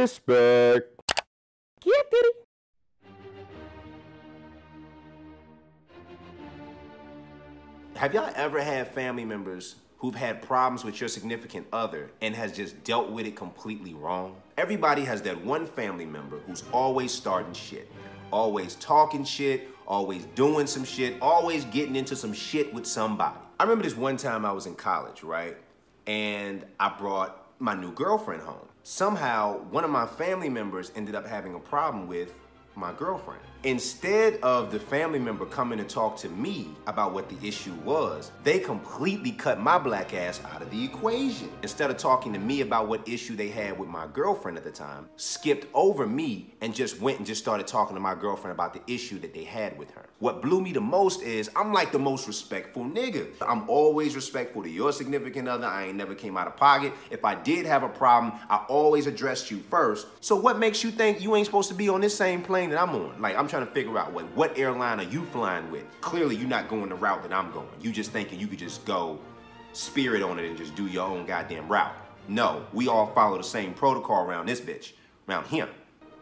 Respect. Get it. Have y'all ever had family members who've had problems with your significant other and has just dealt with it completely wrong? Everybody has that one family member who's always starting shit, always talking shit, always doing some shit, always getting into some shit with somebody. I remember this one time I was in college, right? And I brought my new girlfriend home. Somehow, one of my family members ended up having a problem with my girlfriend. Instead of the family member coming to talk to me about what the issue was, they completely cut my black ass out of the equation. Instead of talking to me about what issue they had with my girlfriend at the time, skipped over me and just went and just started talking to my girlfriend about the issue that they had with her. What blew me the most is I'm like the most respectful nigga. I'm always respectful to your significant other. I ain't never came out of pocket. If I did have a problem, I always addressed you first. So what makes you think you ain't supposed to be on this same plane that I'm on? Like, I'm trying to figure out what airline are you flying with? Clearly, you're not going the route that I'm going. You just thinking you could just go Spirit on it and just do your own goddamn route. No, we all follow the same protocol around this bitch, around him.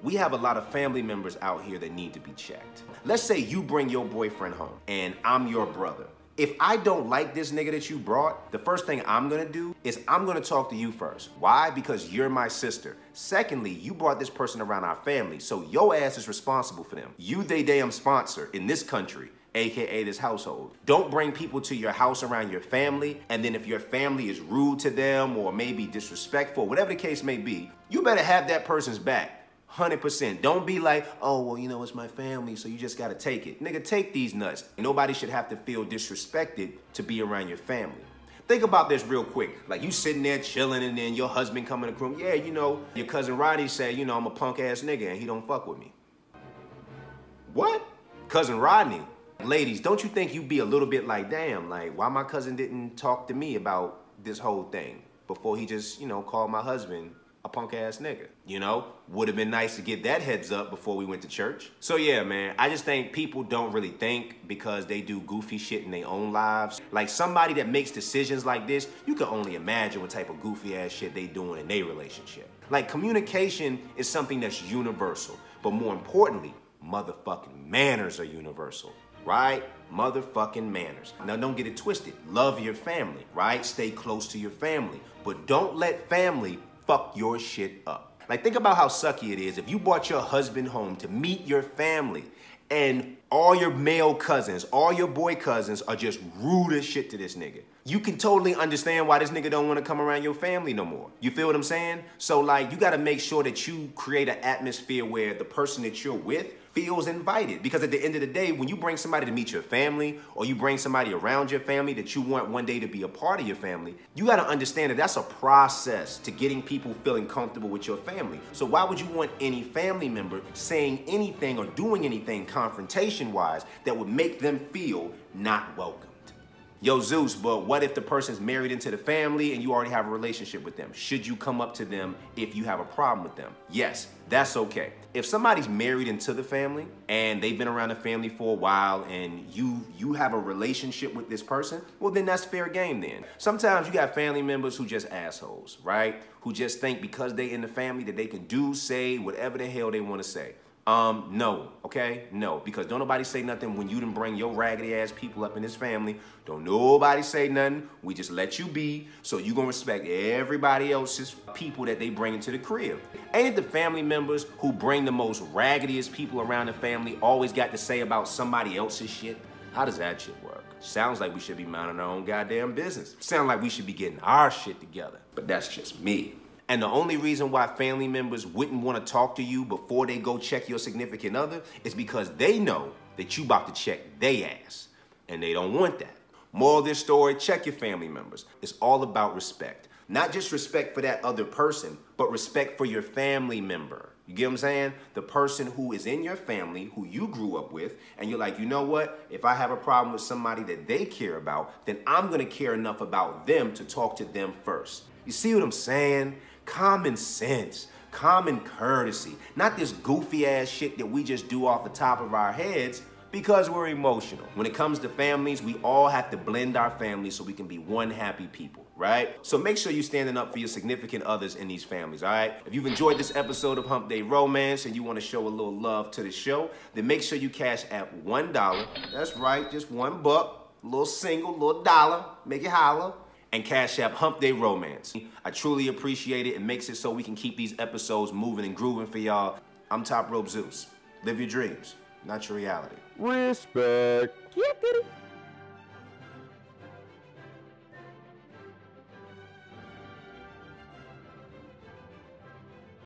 We have a lot of family members out here that need to be checked. Let's say you bring your boyfriend home and I'm your brother. If I don't like this nigga that you brought, the first thing I'm gonna do is I'm gonna talk to you first. Why? Because you're my sister. Secondly, you brought this person around our family, so your ass is responsible for them. You they damn sponsor in this country, AKA this household. Don't bring people to your house around your family, and then if your family is rude to them or maybe disrespectful, whatever the case may be, you better have that person's back. 100%. Don't be like, oh, well, you know, it's my family, so you just gotta take it. Nigga, take these nuts. Nobody should have to feel disrespected to be around your family. Think about this real quick. Like, you sitting there chilling and then your husband come in the room, yeah, you know, your cousin Roddy said, you know, I'm a punk ass nigga and he don't fuck with me. What? Cousin Rodney? Ladies, don't you think you'd be a little bit like, damn, like, why my cousin didn't talk to me about this whole thing before he just, you know, called my husband a punk ass nigga? You know, would have been nice to get that heads up before we went to church. So yeah, man, I just think people don't really think because they do goofy shit in their own lives. Like, somebody that makes decisions like this, you can only imagine what type of goofy ass shit they doing in their relationship. Like, communication is something that's universal, but more importantly, motherfucking manners are universal, right? Motherfucking manners. Now, don't get it twisted. Love your family, right? Stay close to your family, but don't let family fuck your shit up. Like, think about how sucky it is if you brought your husband home to meet your family and all your male cousins, all your boy cousins are just rude as shit to this nigga. You can totally understand why this nigga don't want to come around your family no more. You feel what I'm saying? So, like, you got to make sure that you create an atmosphere where the person that you're with feels invited. Because at the end of the day, when you bring somebody to meet your family or you bring somebody around your family that you want one day to be a part of your family, you got to understand that that's a process to getting people feeling comfortable with your family. So why would you want any family member saying anything or doing anything confrontation-wise that would make them feel not welcomed? Yo, Zeus, but what if the person's married into the family and you already have a relationship with them? Should you come up to them if you have a problem with them? Yes, that's okay. If somebody's married into the family and they've been around the family for a while and you have a relationship with this person, well, then that's fair game then. Sometimes you got family members who just assholes, right? Who just think because they in the family that they can do, say, whatever the hell they want to say. No, okay? No, because don't nobody say nothing when you done bring your raggedy ass people up in this family. Don't nobody say nothing. We just let you be, so you gonna respect everybody else's people that they bring into the crib. Ain't it the family members who bring the most raggediest people around the family always got to say about somebody else's shit? How does that shit work? Sounds like we should be minding our own goddamn business. Sounds like we should be getting our shit together, but that's just me. And the only reason why family members wouldn't want to talk to you before they go check your significant other is because they know that you about to check their ass. And they don't want that. Moral of this story, check your family members. It's all about respect. Not just respect for that other person, but respect for your family member. You get what I'm saying? The person who is in your family, who you grew up with, and you're like, you know what? If I have a problem with somebody that they care about, then I'm going to care enough about them to talk to them first. You see what I'm saying? Common sense, common courtesy, not this goofy ass shit that we just do off the top of our heads because we're emotional. When it comes to families, we all have to blend our families so we can be one happy people. right? So make sure you're standing up for your significant others in these families, all right? If you've enjoyed this episode of Hump Day Romance and you want to show a little love to the show, then make sure you cash app $1. That's right, just $1. A little single, little dollar, make it holler. And cash app Hump Day Romance. I truly appreciate it. It makes it so we can keep these episodes moving and grooving for y'all. I'm Top Rope Zeus. Live your dreams, not your reality. Respect.